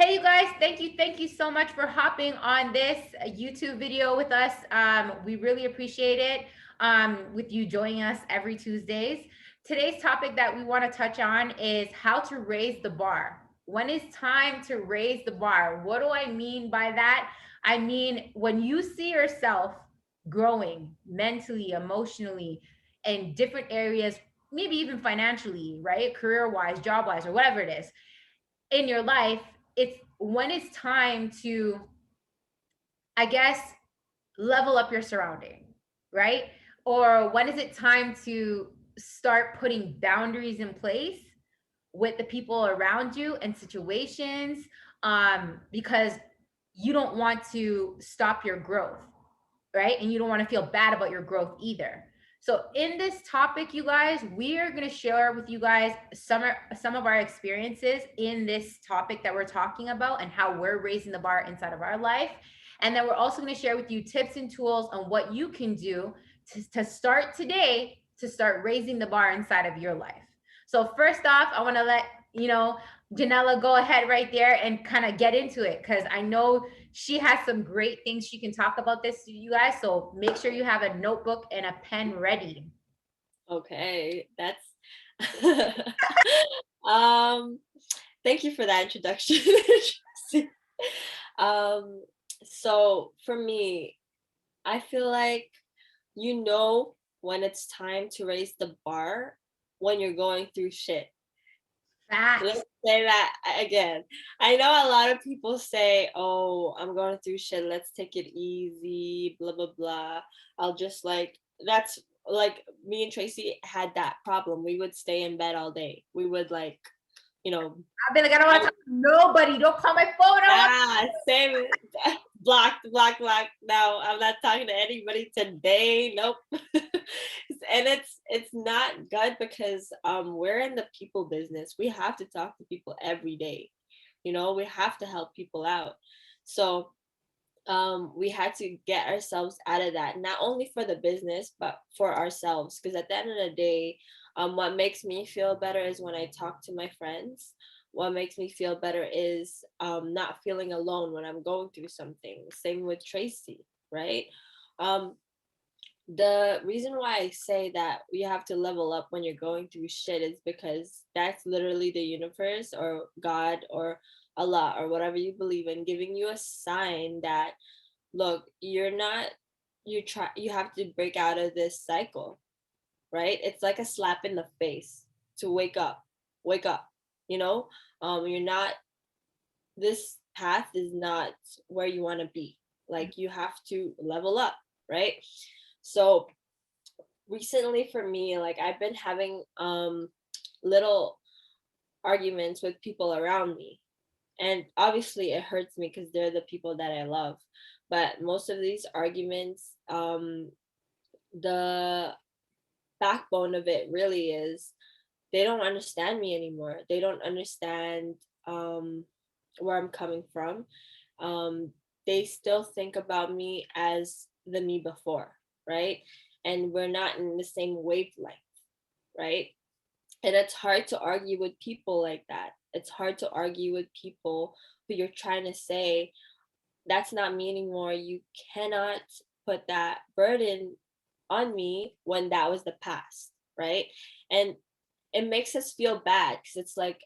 Hey, you guys, thank you so much for hopping on this YouTube video with us. We really appreciate it with you joining us every Tuesdays. Today's topic that we want to touch on is how to raise the bar. When is time to raise the bar? What do I mean by that? I mean, when you see yourself growing mentally, emotionally, in different areas, maybe even financially, right? Career wise, job wise, or whatever it is in your life, it's when it's time to, I guess, level up your surrounding, right? Or when is it time to start putting boundaries in place with the people around you and situations, because you don't want to stop your growth, right? And you don't want to feel bad about your growth either. So in this topic, you guys, we are going to share with you guys some of our experiences in this topic that we're talking about and how we're raising the bar inside of our life. And then we're also going to share with you tips and tools on what you can do to start today to start raising the bar inside of your life. So first off, I want to let you know Janella go ahead right there and kind of get into it, because I know she has some great things she can talk about this to you guys. So make sure you have a notebook and a pen ready. Okay, that's um thank you for that introduction. um so for me, I feel like when it's time to raise the bar when you're going through shit. Facts. Let's say that again. I know a lot of people say, "Oh, I'm going through shit. Let's take it easy, blah blah blah." I'll just like that's like me and Tracy had that problem. We would stay in bed all day. We would like, you know, I've been like, I don't want to talk to nobody. Don't call my phone. I don't want. same blocked, blocked, blocked. No, I'm not talking to anybody today. Nope. And it's not good because we're in the people business. We have to talk to people every day. We have to help people out. So we had to get ourselves out of that, not only for the business but for ourselves, because at the end of the day, what makes me feel better is when I talk to my friends. What makes me feel better is not feeling alone when I'm going through something. Same with Tracy, right? um, the reason why I say that you have to level up when you're going through shit is because that's literally the universe or God or Allah or whatever you believe in giving you a sign that, look, you have to break out of this cycle, right? It's like a slap in the face to wake up, you know? You're not This path is not where you want to be. Like, you have to level up, right? So recently for me, like, I've been having little arguments with people around me, and obviously it hurts me because they're the people that I love. But most of these arguments, the backbone of it really is they don't understand me anymore. They don't understand where I'm coming from. um, they still think about me as the me before, right? And we're not in the same wavelength, right? And it's hard to argue with people like that. It's hard to argue with people who you're trying to say, that's not me anymore. You cannot put that burden on me when that was the past, right? And it makes us feel bad because it's like,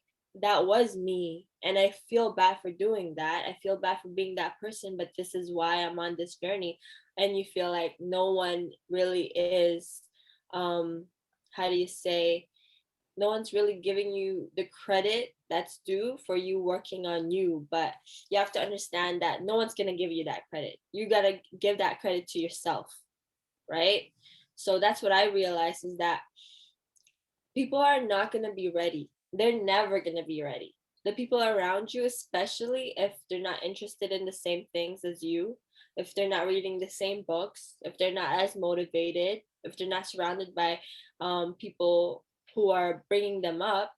that was me and I feel bad for doing that. I feel bad for being that person, but this is why I'm on this journey. And you feel like no one really is, um how do you say, no one's really giving you the credit that's due for you working on you. But you have to understand that no one's going to give you that credit. You got to give that credit to yourself, right? So that's what I realized, is that people are not going to be ready. They're never going to be ready. The people around you, especially if they're not interested in the same things as you, if they're not reading the same books, if they're not as motivated, if they're not surrounded by people who are bringing them up,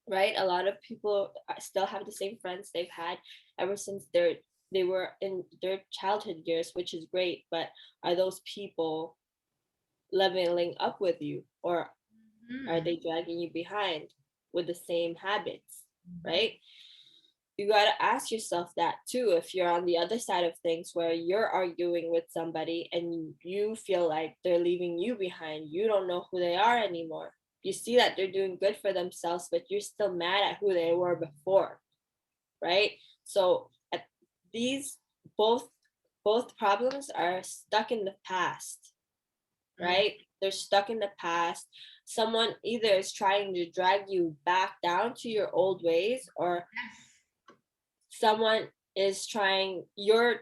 right? A lot of people still have the same friends they've had ever since they were in their childhood years, which is great. But are those people leveling up with you, or are Mhm. they dragging you behind with the same habits, right? you got to ask yourself that too. If you're on the other side of things where you're arguing with somebody and you feel like they're leaving you behind, you don't know who they are anymore. You see that they're doing good for themselves, but you're still mad at who they were before, right? So at these both problems are stuck in the past, right? They're stuck in the past. Someone either is trying to drag you back down to your old ways, or someone is you're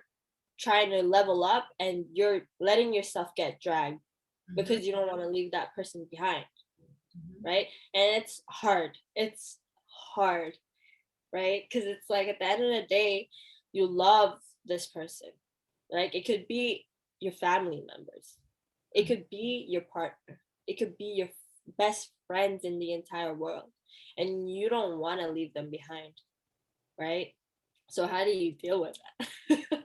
trying to level up and you're letting yourself get dragged because you don't want to leave that person behind, right? And it's hard, right? Because it's like at the end of the day, you love this person. Like it could be your family members, it could be your partner, it could be your best friends in the entire world, and you don't want to leave them behind, right? So how do you deal with that?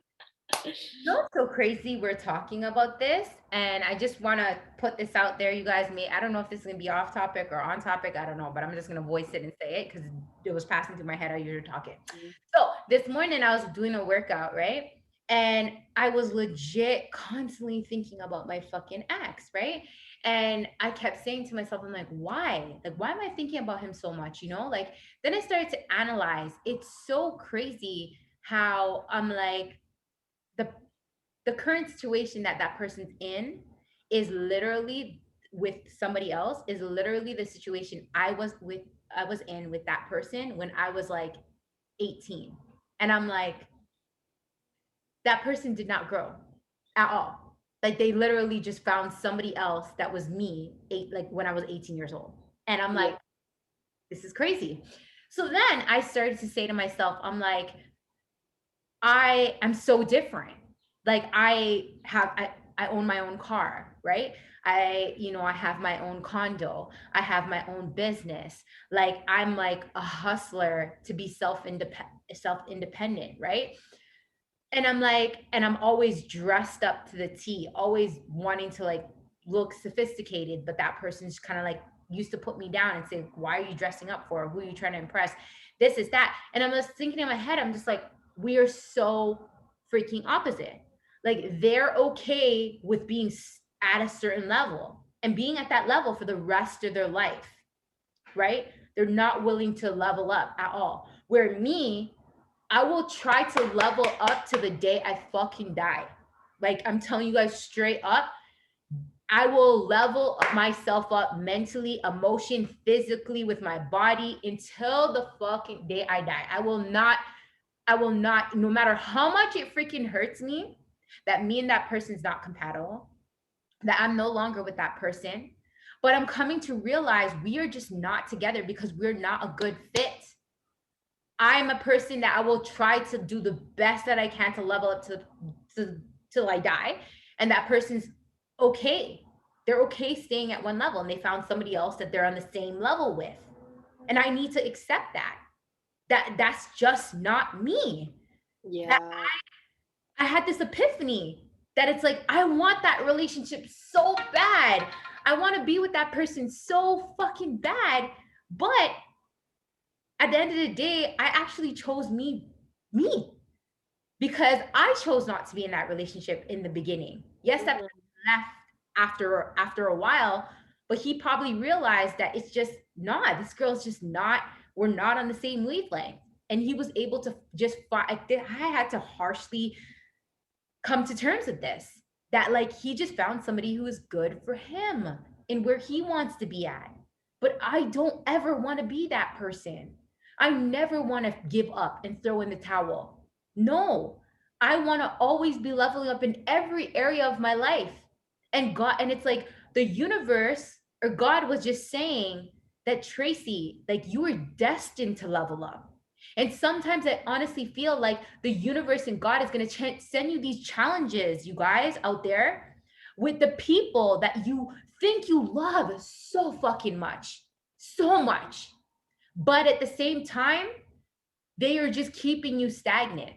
No, so crazy we're talking about this, and I just want to put this out there. You guys may, I don't know if this is going to be off topic or on topic, I don't know, but I'm just going to voice it and say it because it was passing through my head as you were talking. So this morning I was doing a workout, right? And I was legit constantly thinking about my fucking ex, right? And I kept saying to myself, I'm like, why? Like, why am I thinking about him so much? You know, like, then I started to analyze. It's so crazy how I'm like, the the current situation that that person's in is literally with somebody else, is literally the situation I was in with that person when I was like 18. And I'm like, that person did not grow at all. Like they literally just found somebody else that was me, like when I was 18 years old. And I'm like, this is crazy. So then I started to say to myself, I'm like, I am so different. Like I own my own car, right? I have my own condo. I have my own business. Like I'm like a hustler to be self-independent, right? And I'm like, and I'm always dressed up to the T, always wanting to like look sophisticated, but that person's kind of like used to put me down and say, why are you dressing up for? Who are you trying to impress? This is that. And I'm just thinking in my head, I'm just like, we are so freaking opposite. Like they're okay with being at a certain level and being at that level for the rest of their life, right? They're not willing to level up at all. Where me, I will try to level up to the day I fucking die. Like I'm telling you guys straight up, I will level myself up mentally, emotion, physically with my body until the fucking day I die. I will not, no matter how much it freaking hurts me that me and that person's not compatible, that I'm no longer with that person. But I'm coming to realize we are just not together because we're not a good fit. I'm a person that I will try to do the best that I can to level up to till I die. And that person's okay. They're okay staying at one level and they found somebody else that they're on the same level with. And I need to accept that. That's just not me. That Yeah. I had this epiphany that it's like I want that relationship so bad. I want to be with that person so fucking bad, but at the end of the day, I actually chose me, because I chose not to be in that relationship in the beginning. Yes, that left after a while, but he probably realized that it's just not, this girl's just not, we're not on the same wavelength. And he was able to just I had to harshly come to terms with this, that like he just found somebody who is good for him and where he wants to be at. But I don't ever want to be that person. I never want to give up and throw in the towel. No, I want to always be leveling up in every area of my life. And God, and it's like the universe or God was just saying that, Tracy, like you were destined to level up. And sometimes I honestly feel like the universe and God is going to send you these challenges, you guys out there, with the people that you think you love so fucking much, so much. But at the same time, they are just keeping you stagnant,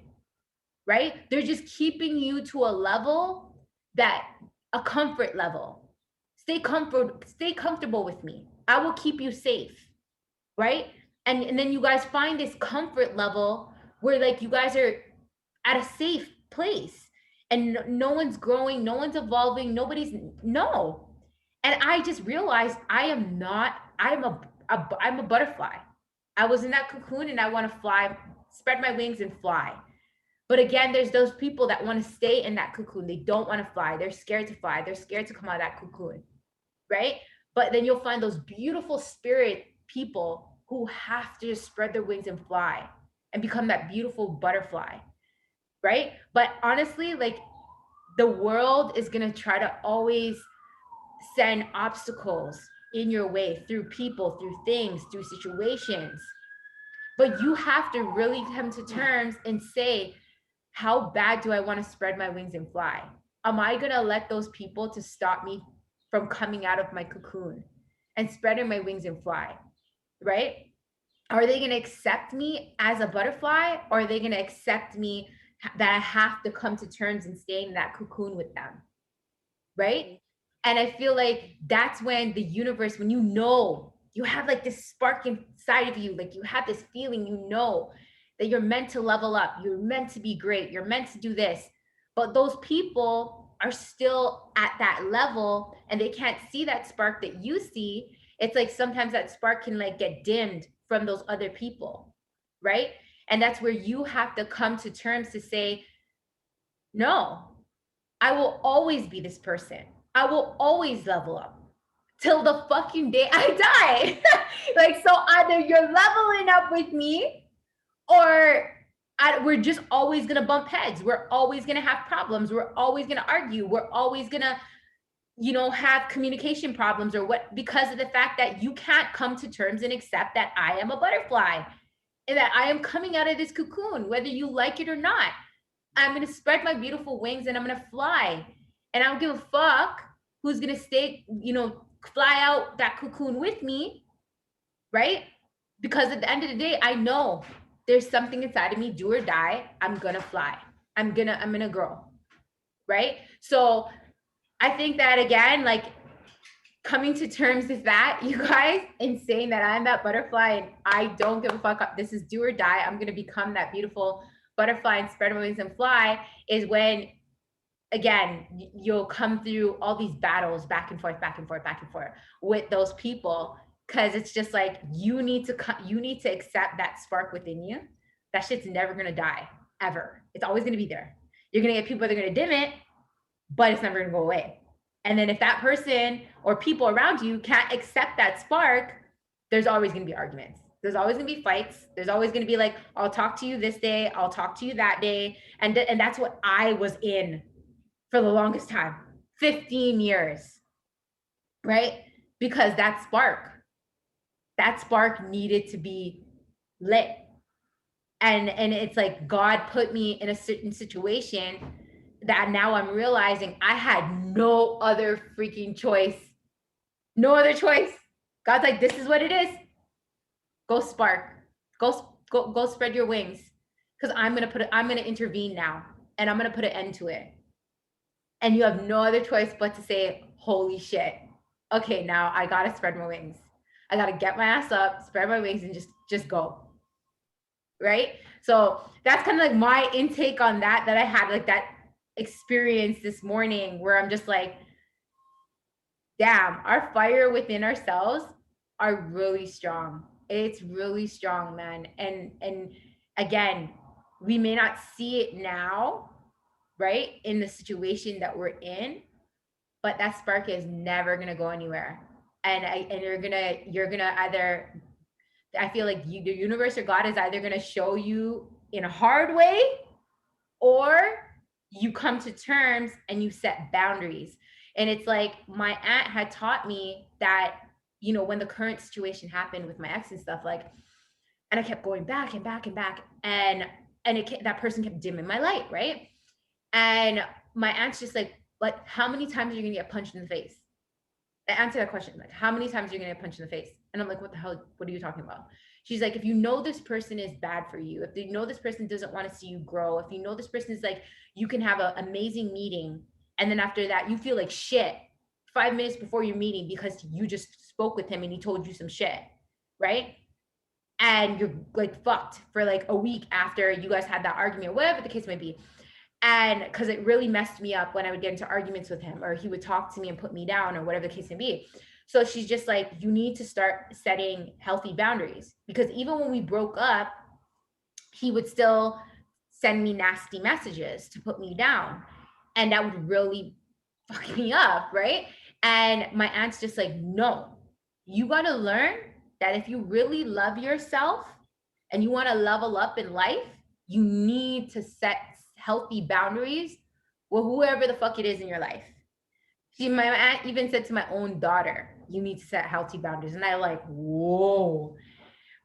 right? They're just keeping you to a level that, a comfort level. Stay comfortable with me. I will keep you safe, right? And then you guys find this comfort level where like you guys are at a safe place and no one's growing, no one's evolving, nobody's no. And I just realized I am not, I'm a butterfly. I was in that cocoon and I want to fly, spread my wings and fly. But again, there's those people that want to stay in that cocoon. They don't want to fly. They're scared to fly. They're scared to come out of that cocoon, right? But then you'll find those beautiful spirit people who have to just spread their wings and fly and become that beautiful butterfly, right? But honestly, like the world is going to try to always send obstacles in your way through people, through things, through situations. But you have to really come to terms and say, how bad do I want to spread my wings and fly? Am I going to let those people to stop me from coming out of my cocoon and spreading my wings and fly, right? Are they going to accept me as a butterfly, or are they going to accept me that I have to come to terms and stay in that cocoon with them, right? And I feel like that's when the universe, when you know, you have like this spark inside of you, like you have this feeling, you know, that you're meant to level up, you're meant to be great, you're meant to do this. But those people are still at that level and they can't see that spark that you see. It's like sometimes that spark can like get dimmed from those other people, right? And that's where you have to come to terms to say, no, I will always be this person. I will always level up till the fucking day I die. Like, so either you're leveling up with me or we're just always going to bump heads. We're always going to have problems. We're always going to argue. We're always going to, have communication problems or what, because of the fact that you can't come to terms and accept that I am a butterfly and that I am coming out of this cocoon, whether you like it or not. I'm going to spread my beautiful wings and I'm going to fly. And I don't give a fuck who's going to stay, fly out that cocoon with me, right? Because at the end of the day, I know there's something inside of me, do or die, I'm going to fly. I'm going to grow, right? So I think that again, like coming to terms with that, you guys, and saying that I'm that butterfly and I don't give a fuck, this is do or die, I'm going to become that beautiful butterfly and spread my wings and fly, is when again you'll come through all these battles back and forth with those people, because it's just like you need to accept that spark within you. That shit's never going to die ever. It's always going to be there. You're going to get people that are going to dim it, but it's never going to go away. And then if that person or people around you can't accept that spark, there's always going to be arguments. There's always going to be fights. There's always going to be like, I'll talk to you this day, I'll talk to you that day. And that's what I was in for the longest time, 15 years, right? Because that spark needed to be lit. And it's like God put me in a certain situation that now I'm realizing I had no other freaking choice. No other choice. God's like, this is what it is. Go spark. Go spread your wings. Because I'm gonna intervene now and I'm gonna put an end to it. And you have no other choice but to say, holy shit. Okay, now I gotta spread my wings. I gotta get my ass up, spread my wings, and just go. Right? So that's kind of like my intake on that I had, like that experience this morning where I'm just like, damn, our fire within ourselves are really strong. It's really strong, man. And again, we may not see it now, right, in the situation that we're in, but that spark is never gonna go anywhere. And you're gonna either, I feel like the universe or God is either gonna show you in a hard way, or you come to terms and you set boundaries. And it's like my aunt had taught me that, when the current situation happened with my ex and stuff, like, and I kept going back and back and back, and that person kept dimming my light, right? And my aunt's just like, how many times are you gonna get punched in the face? I answer that question, like, how many times are you gonna get punched in the face? And I'm like, what the hell? What are you talking about? She's like, if you know this person is bad for you, if you know this person doesn't want to see you grow, if you know this person is like, you can have an amazing meeting, and then after that, you feel like shit 5 minutes before your meeting because you just spoke with him and he told you some shit, right? and you're like fucked for like a week after you guys had that argument, whatever the case may be. And because it really messed me up when I would get into arguments with him, or he would talk to me and put me down, or whatever the case may be. So she's just like, you need to start setting healthy boundaries, because even when we broke up, he would still send me nasty messages to put me down. And that would really fuck me up, right? And my aunt's just like, no, you got to learn that if you really love yourself and you want to level up in life, you need to set healthy boundaries with whoever the fuck it is in your life. My aunt even said to my own daughter, you need to set healthy boundaries. And I like, whoa,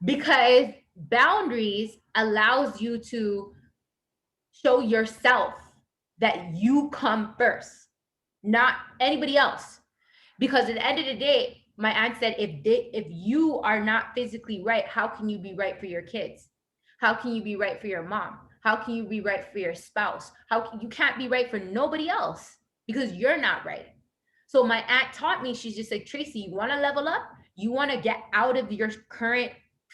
because boundaries allows you to show yourself that you come first, not anybody else. Because at the end of the day, my aunt said, if you are not physically right, how can you be right for your kids? How can you be right for your mom? How can you be right for your spouse? You can't be right for nobody else because you're not right. So my aunt taught me, she's just like, Tracy, you want to level up? You want to get out of your current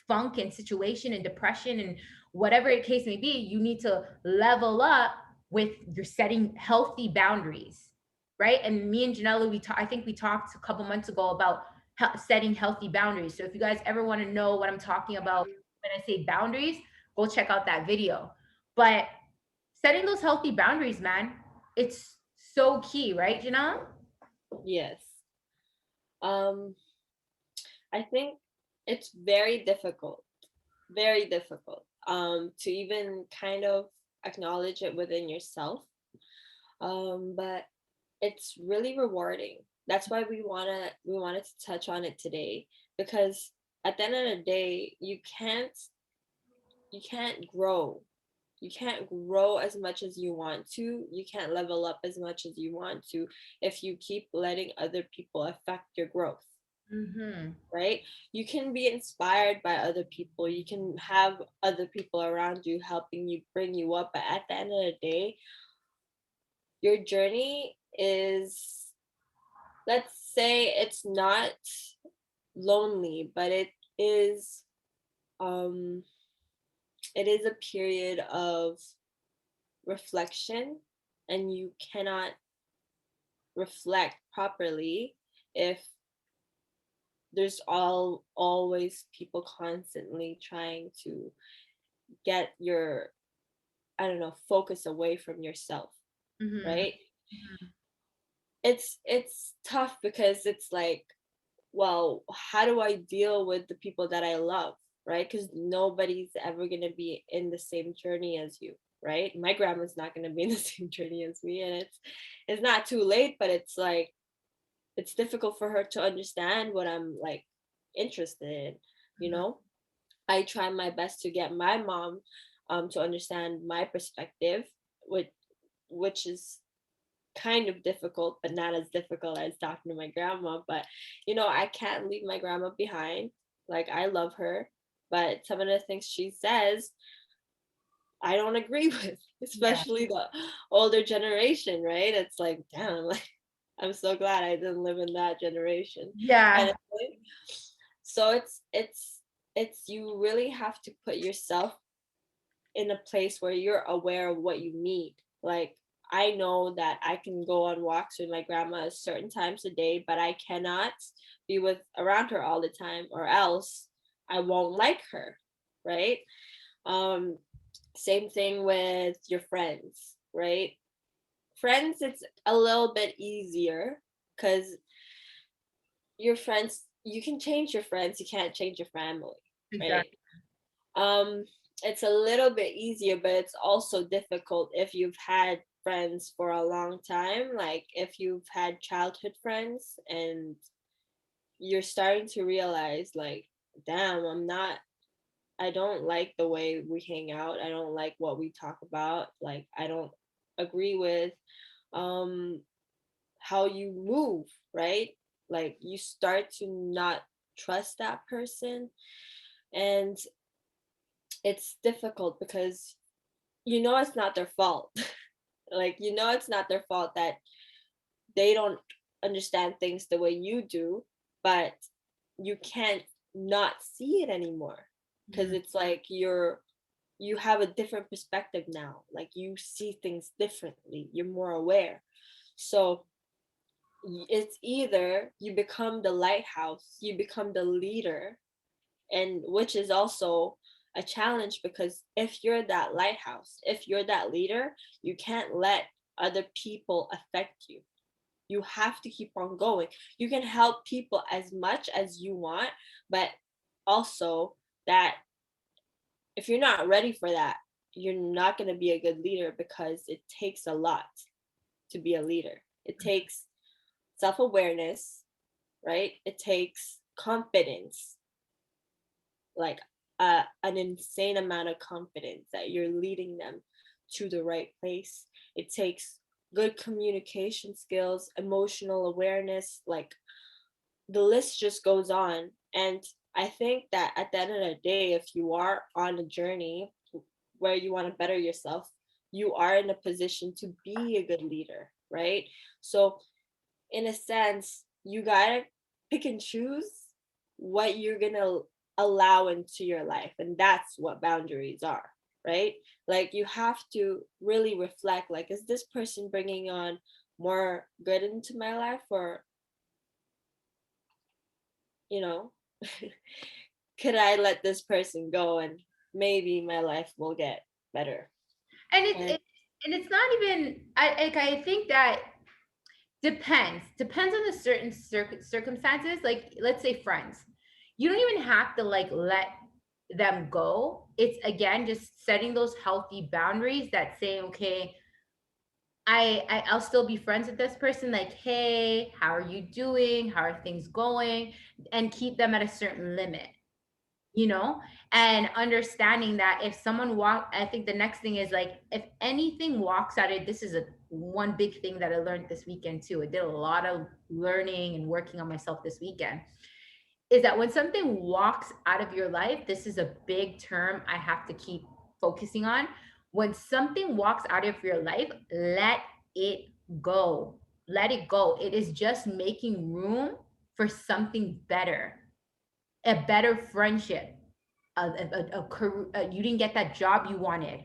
funk and situation and depression and whatever the case may be, you need to level up with your setting healthy boundaries, right? And me and Janella, I think we talked a couple months ago about setting healthy boundaries. So if you guys ever want to know what I'm talking about when I say boundaries, go check out that video. But setting those healthy boundaries, man, it's so key, right, Janella? Yes. Um, I think it's very difficult to even kind of acknowledge it within yourself. But it's really rewarding. That's why we wanted to touch on it today, because at the end of the day, you can't grow. You can't grow as much as you want to. You can't level up as much as you want to if you keep letting other people affect your growth. Mm-hmm. Right? You can be inspired by other people. You can have other people around you helping you, bring you up. But at the end of the day, your journey is, let's say it's not lonely, but um it is a period of reflection, and you cannot reflect properly if there's always people constantly trying to get your, I don't know, focus away from yourself. Mm-hmm. Right? It's tough because it's like, well, how do I deal with the people that I love? Right? Because nobody's ever going to be in the same journey as you. Right? My grandma's not going to be in the same journey as me, and it's not too late, but it's like, it's difficult for her to understand what I'm like interested in, you know. I try my best to get my mom to understand my perspective, which is kind of difficult, but not as difficult as talking to my grandma. But I can't leave my grandma behind. Like, I love her, but some of the things she says I don't agree with, Yeah. especially the older generation, right? It's like, damn, like, I'm so glad I didn't live in that generation, kind Yeah. of thing. So it's you really have to put yourself in a place where you're aware of what you need. Like, I know that I can go on walks with my grandma at certain times a day, but I cannot be with around her all the time, or else I won't like her, right? Um, Same thing with your friends, right? Friends, it's a little bit easier because your friends, you can change your friends, you can't change your family, right? Exactly. Um, it's a little bit easier, but it's also difficult if you've had friends for a long time, like if you've had childhood friends and you're starting to realize, like, damn, I don't like the way we hang out. I don't like what we talk about. Like, I don't agree with um how you move, right? Like, you start to not trust that person, and it's difficult because it's not their fault. Like, it's not their fault that they don't understand things the way you do, but you can't not see it anymore, because Mhm. it's like you have a different perspective now. Like you see things differently. You're more aware. So it's either you become the lighthouse, you become the leader, and which is also a challenge because if you're that lighthouse, if you're that leader, you can't let other people affect you. You have to keep on going. You can help people as much as you want, but also that if you're not ready for that, you're not going to be a good leader because it takes a lot to be a leader. It takes self awareness, right? It takes confidence, like an insane amount of confidence that you're leading them to the right place. It takes good communication skills, emotional awareness, like the list just goes on. And I think that at the end of the day, if you are on a journey where you want to better yourself, you are in a position to be a good leader, right? So, in a sense, you gotta pick and choose what you're gonna allow into your life. And that's what boundaries are, right? Like, you have to really reflect like, is this person bringing on more good into my life, or, you know, could I let this person go and maybe my life will get better? And And it's not even, I think that depends on the certain circumstances. Like, let's say friends, you don't even have to like let them go. It's again just setting those healthy boundaries that say, okay, I'll still be friends with this person. Like, hey, how are you doing? How are things going? And keep them at a certain limit, you know. And understanding that if someone I think the next thing is like, if anything walks out of, this is a one big thing that I learned this weekend too. I did a lot of learning and working on myself this weekend, is that when something walks out of your life, this is a big term I have to keep focusing on. When something walks out of your life, let it go. Let it go. It is just making room for something better, a better friendship, you didn't get that job you wanted.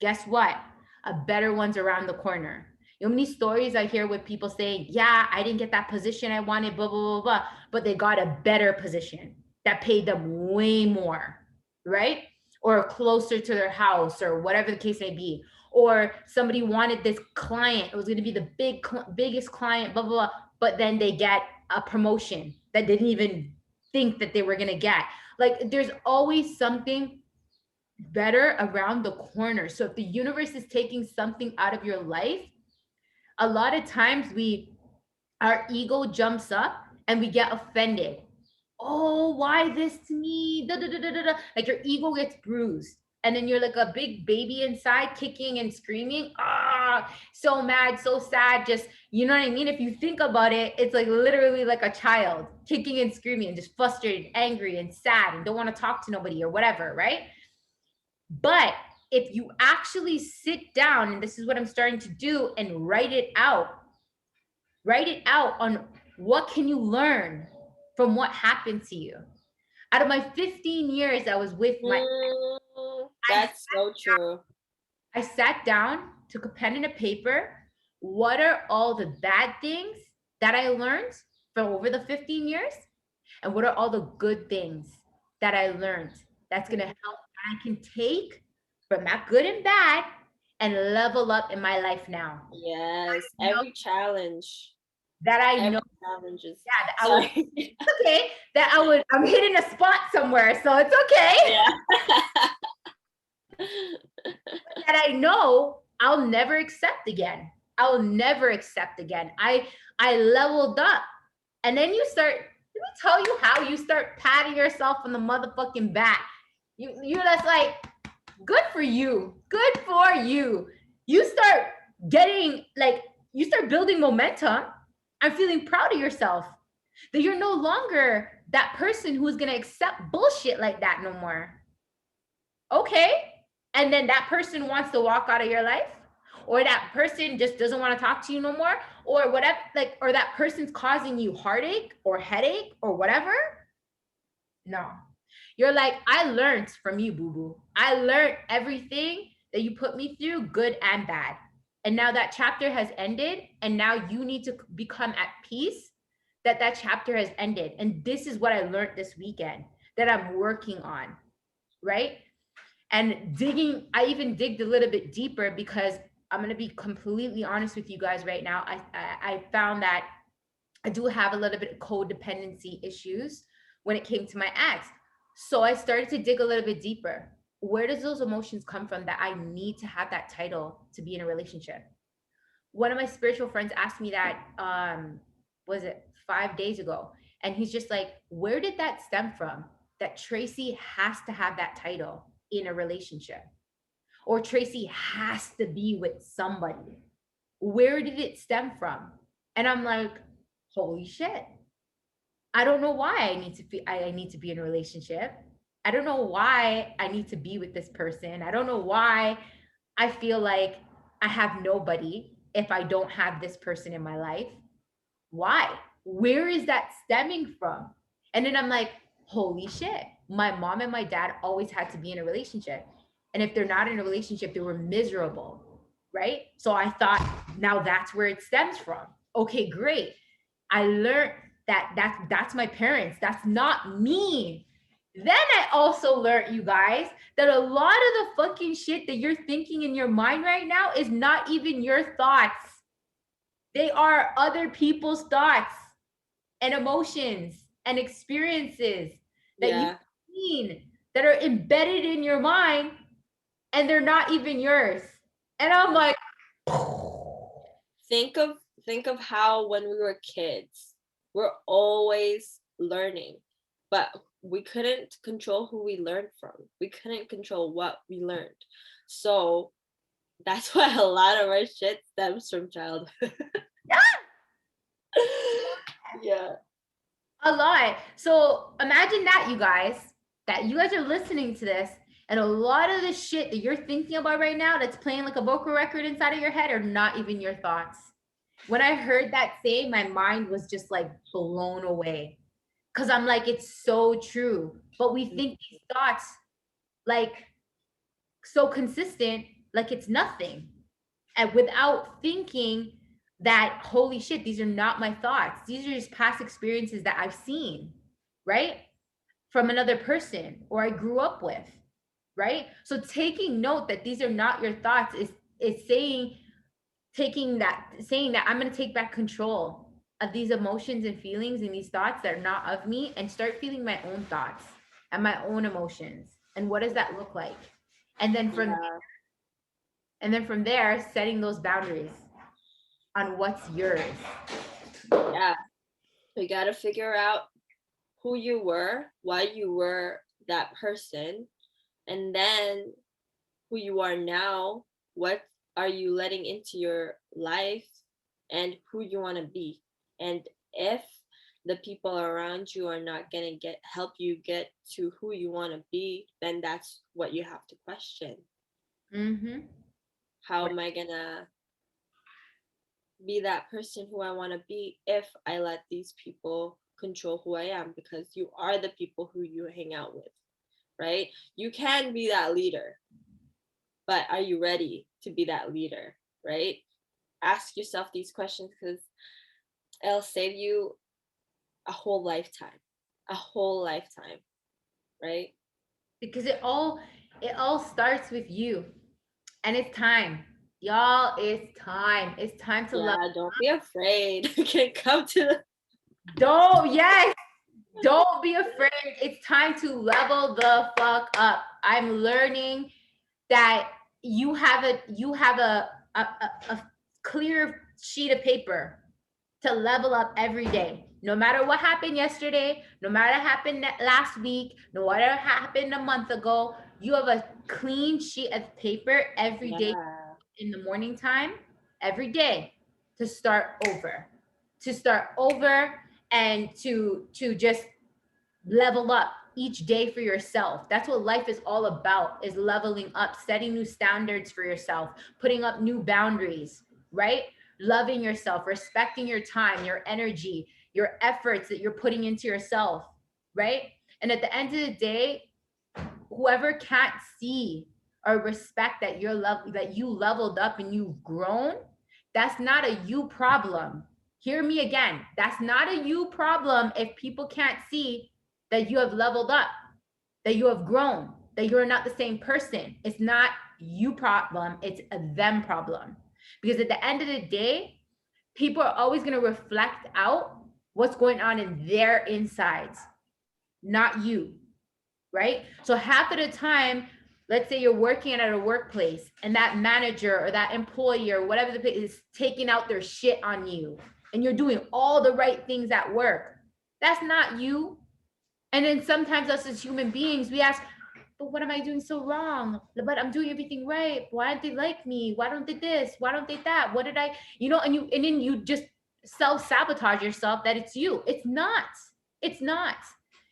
Guess what? A better one's around the corner. You know how many stories I hear with people saying, yeah, I didn't get that position I wanted, blah, blah, blah, blah, but they got a better position that paid them way more, right? Or closer to their house or whatever the case may be. Or somebody wanted this client, it was going to be the biggest client, blah, blah, blah, but then they get a promotion that didn't even think that they were going to get. Like, there's always something better around the corner. So if the universe is taking something out of your life, a lot of times our ego jumps up and we get offended. Oh, why this to me? Da, da, da, da, da, da. Like, your ego gets bruised. And then you're like a big baby inside, kicking and screaming. Ah, so mad, so sad. Just, you know what I mean? If you think about it, it's like literally like a child kicking and screaming and just frustrated, angry, and sad, and don't want to talk to nobody or whatever, right? But if you actually sit down, and this is what I'm starting to do, and write it out on what can you learn from what happened to you. Out of my 15 years I was with my, I, that's so true. I sat down, took a pen and a paper. What are all the bad things that I learned from over the 15 years? And what are all the good things that I learned that's going to help I can take from that good and bad and level up in my life now? Yes, You know, that I know, every challenge is yeah, that I would, sorry. okay, I'm hitting a spot somewhere, so it's okay. Yeah. That I know I'll never accept again. I'll never accept again. I leveled up. And then you start, let me tell you how you start patting yourself on the motherfucking back. You're just like, good for you. Good for you. You start getting like, you start building momentum. I'm feeling proud of yourself that you're no longer that person who's gonna accept bullshit like that no more. Okay. And then that person wants to walk out of your life, or that person just doesn't want to talk to you no more, or whatever, like, or that person's causing you heartache or headache or whatever. No. You're like, I learned from you, boo boo. I learned everything that you put me through, good and bad. And now that chapter has ended, and now you need to become at peace that that chapter has ended. And this is what I learned this weekend that I'm working on, right? And digging, I even digged a little bit deeper because I'm gonna be completely honest with you guys right now. I found that I do have a little bit of codependency issues when it came to my ex. So I started to dig a little bit deeper. Where does those emotions come from that I need to have that title to be in a relationship? One of my spiritual friends asked me that was it 5 days ago, and he's just like, where did that stem from, that Tracy has to have that title in a relationship, or Tracy has to be with somebody? Where did it stem from? And I'm like, holy shit, I don't know why I need to be in a relationship. I don't know why I need to be with this person. I don't know why I feel like I have nobody if I don't have this person in my life. Why? Where is that stemming from? And then I'm like, holy shit. My mom and my dad always had to be in a relationship. And if they're not in a relationship, they were miserable. Right. So I thought, now that's where it stems from. Okay, great. I learned that that's my parents. That's not me. Then I also learned, you guys, that a lot of the fucking shit that you're thinking in your mind right now is not even your thoughts. They are other people's thoughts and emotions and experiences that you've Yeah. seen that are embedded in your mind, and they're not even yours. And I'm like, think of think of how when we were kids, we're always learning, but we couldn't control who we learned from. We couldn't control what we learned. So that's why a lot of our shit stems from childhood. Yeah. a lot. So imagine that, that you guys are listening to this, and a lot of the shit that you're thinking about right now that's playing like a vocal record inside of your head are not even your thoughts. When I heard that saying, my mind was just like blown away. Cause I'm like, it's so true. But we think these thoughts like so consistent, like it's nothing. And without thinking that, holy shit, these are not my thoughts. These are just past experiences that I've seen, right? From another person or I grew up with, right? So taking note that these are not your thoughts is saying, saying that I'm going to take back control of these emotions and feelings and these thoughts that are not of me, and start feeling my own thoughts and my own emotions. And what does that look like? And then from Yeah. from there, setting those boundaries on what's yours. Yeah. We got to figure out who you were, why you were that person, and then who you are now, what are you letting into your life, and who you want to be. And if the people around you are not going to help you get to who you want to be, then that's what you have to question. Mm-hmm. How am I going to be that person who I want to be if I let these people control who I am? Because you are the people who you hang out with, right? You can be that leader, but are you ready to be that leader, right? Ask yourself these questions, because it'll save you a whole lifetime, right? Because it all starts with you. And it's time. Y'all, it's time. It's time to love. Yeah, don't be afraid. You can come to the Don't, yes, don't be afraid. It's time to level the fuck up. I'm learning that you have a clear sheet of paper to level up every day. No matter what happened yesterday, no matter what happened last week, no matter what happened a month ago, you have a clean sheet of paper every day yeah. in the morning time, every day, to start over, to start over, and to just level up each day for yourself. That's what life is all about, is leveling up, setting new standards for yourself, putting up new boundaries, right? Loving yourself, respecting your time, your energy, your efforts that you're putting into yourself, right? And at the end of the day, whoever can't see or respect that that you leveled up and you've grown, that's not a you problem. Hear me again. That's not a you problem if people can't see that you have leveled up, that you have grown, that you're not the same person. It's not you problem, it's a them problem. Because at the end of the day, people are always going to reflect out what's going on in their insides, not you, right? So half of the time, let's say you're working at a workplace and that manager or that employee or whatever the is taking out their shit on you and you're doing all the right things at work. That's not you. And then sometimes us as human beings, we ask, but what am I doing so wrong? But I'm doing everything right. Why don't they like me? Why don't they this? Why don't they that? What did I, and then you just self-sabotage yourself that it's you. It's not. It's not.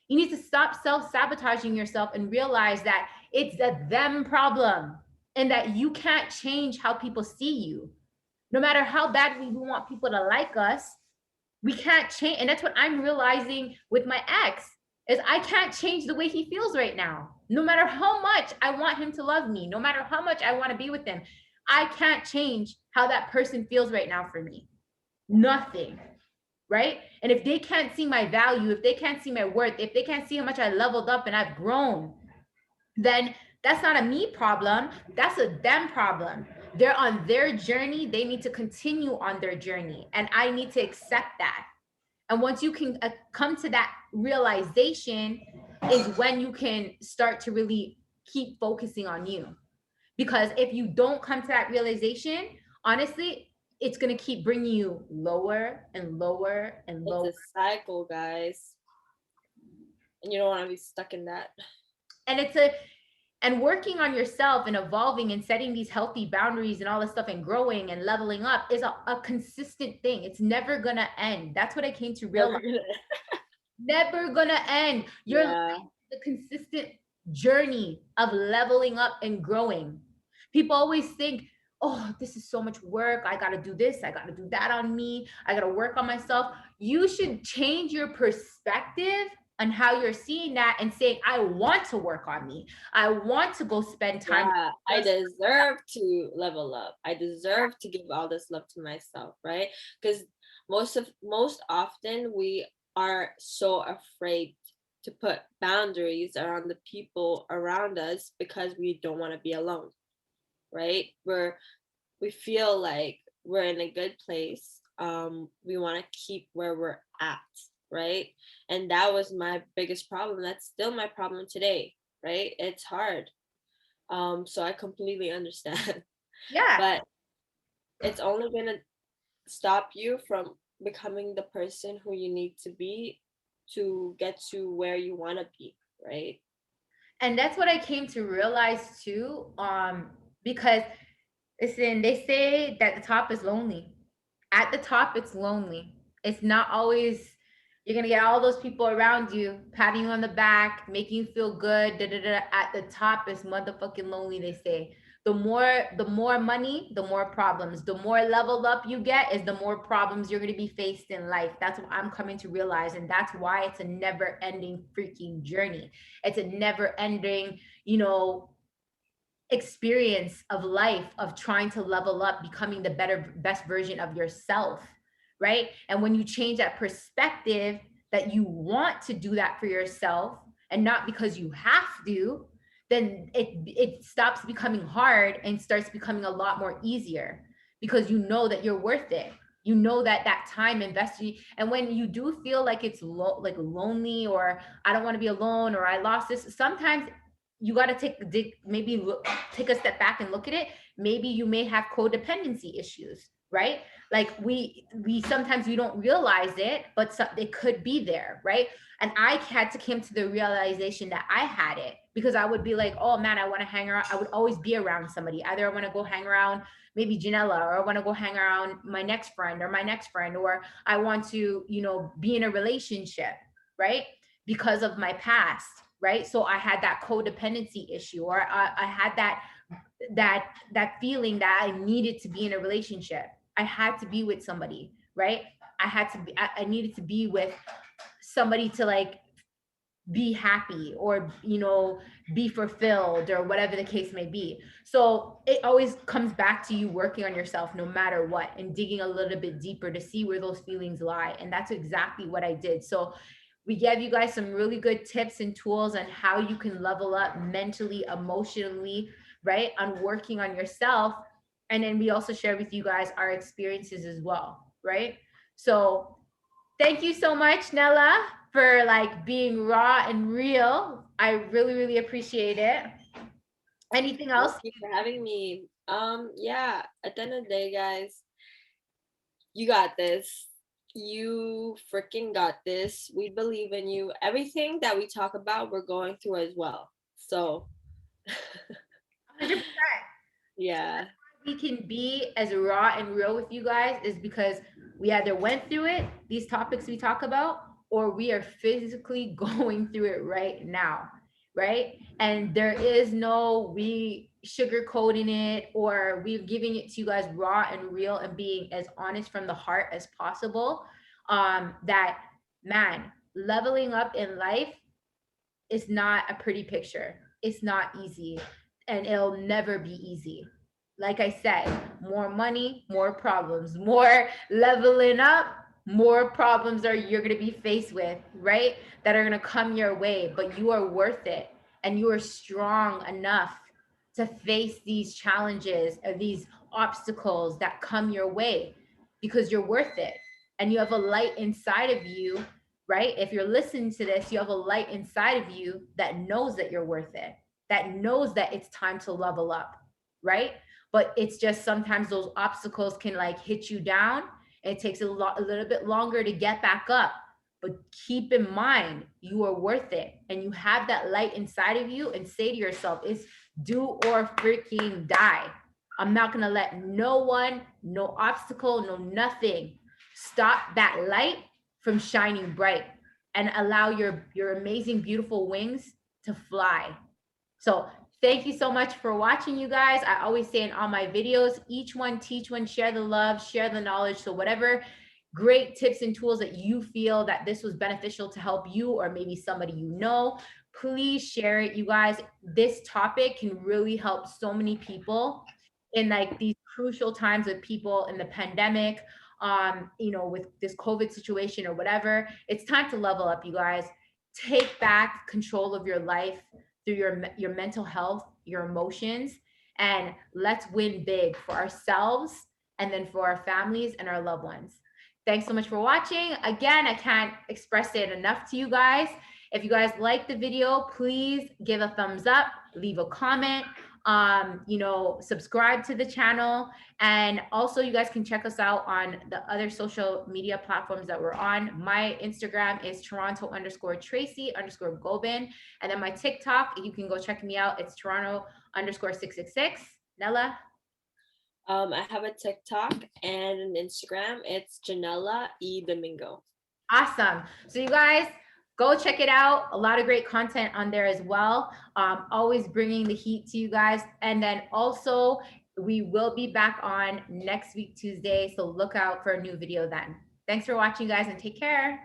You need to stop self-sabotaging yourself and realize that it's a them problem and that you can't change how people see you. No matter how badly we want people to like us, we can't change. And that's what I'm realizing with my ex is I can't change the way he feels right now. No matter how much I want him to love me, no matter how much I want to be with him, I can't change how that person feels right now for me. Nothing. Right? And if they can't see my value, if they can't see my worth, if they can't see how much I leveled up and I've grown, then that's not a me problem. That's a them problem. They're on their journey. They need to continue on their journey. And I need to accept that. And once you can come to that realization is when you can start to really keep focusing on you. Because if you don't come to that realization, honestly, it's going to keep bringing you lower and lower and lower. It's a cycle, guys. And you don't want to be stuck in that. And working on yourself and evolving and setting these healthy boundaries and all this stuff and growing and leveling up is a consistent thing. It's never gonna end. That's what I came to realize. Never gonna end. You're the consistent journey of leveling up and growing. People always think, oh, this is so much work. I got to do this. I got to do that on me. I got to work on myself. You should change your perspective on how you're seeing that and saying, I want to work on me. I want to go spend time. Yeah, I deserve to level up. I deserve to give all this love to myself, right? Because most often we are so afraid to put boundaries around the people around us because we don't want to be alone, right? We feel like we're in a good place. We want to keep where we're at, right? And that was my biggest problem. That's still my problem today, right? It's hard. So I completely understand. Yeah. But it's only gonna stop you from becoming the person who you need to be to get to where you want to be, right? And that's what I came to realize too. Because listen, they say that the top is lonely. At the top, it's lonely. It's not always, you're going to get all those people around you, patting you on the back, making you feel good. At the top is motherfucking lonely, they say. The more money, the more problems. The more leveled up you get is the more problems you're going to be faced in life. That's what I'm coming to realize. And that's why it's a never ending freaking journey. It's a never ending, experience of life of trying to level up, becoming the best version of yourself, right? And when you change that perspective that you want to do that for yourself and not because you have to, then it stops becoming hard and starts becoming a lot more easier because you know that you're worth it. You know that time invested. And when you do feel like it's like lonely or I don't want to be alone or I lost this, sometimes you got to take a step back and look at it. Maybe you may have codependency issues, right? Like we sometimes we don't realize it, but it could be there, right? And I had to come to the realization that I had it because I would be like, oh man, I want to hang around. I would always be around somebody. Either I want to go hang around maybe Janella, or I want to go hang around my next friend, or I want to, be in a relationship, right? Because of my past. Right. So I had that codependency issue, or I had that feeling that I needed to be in a relationship. I had to be with somebody, right? I needed to be with somebody to like be happy or, you know, be fulfilled or whatever the case may be. So it always comes back to you working on yourself no matter what and digging a little bit deeper to see where those feelings lie. And that's exactly what I did. So we gave you guys some really good tips and tools on how you can level up mentally, emotionally, right? On working on yourself. And then we also share with you guys our experiences as well, right? So thank you so much, Nella, for like being raw and real. I really, really appreciate it. Anything else? Thank you for having me. Yeah, at the end of the day, guys, you got this. You freaking got this. We believe in you. Everything that we talk about, we're going through as well. So, 100%. yeah. We can be as raw and real with you guys is because we either went through it, these topics we talk about, or we are physically going through it right now, right? And there is no we sugarcoating it or we're giving it to you guys raw and real and being as honest from the heart as possible. That man, leveling up in life is not a pretty picture. It's not easy and it'll never be easy. Like I said, more money, more problems, more leveling up, more problems are you're going to be faced with, right? That are going to come your way, but you are worth it and you are strong enough to face these challenges or these obstacles that come your way because you're worth it and you have a light inside of you, right? If you're listening to this, you have a light inside of you that knows that you're worth it, that knows that it's time to level up, right? But it's just sometimes those obstacles can like hit you down and it takes a little bit longer to get back up. But keep in mind, you are worth it and you have that light inside of you and say to yourself, it's do or freaking die. I'm not going to let no one, no obstacle, no nothing stop that light from shining bright and allow your amazing beautiful wings to fly. So thank you so much for watching, you guys. I always say in all my videos, each one teach one, share the love, share the knowledge. So whatever great tips and tools that you feel that this was beneficial to help you or maybe somebody you know, please share it, you guys. This topic can really help so many people in like these crucial times with people in the pandemic, you know, with this COVID situation or whatever. It's time to level up, you guys. Take back control of your life through your mental health, your emotions, and let's win big for ourselves and then for our families and our loved ones. Thanks so much for watching. Again, I can't express it enough to you guys. If you guys like the video, please give a thumbs up, leave a comment, you know, subscribe to the channel. And also you guys can check us out on the other social media platforms that we're on. My Instagram is Toronto_Tracy_Gobin. And then my TikTok, you can go check me out. It's Toronto_666. Nella? I have a TikTok and an Instagram. It's Janella E. Domingo. Awesome. So you guys, go check it out. A lot of great content on there as well. Always bringing the heat to you guys. And then also, we will be back on next week, Tuesday. So look out for a new video then. Thanks for watching, guys, and take care.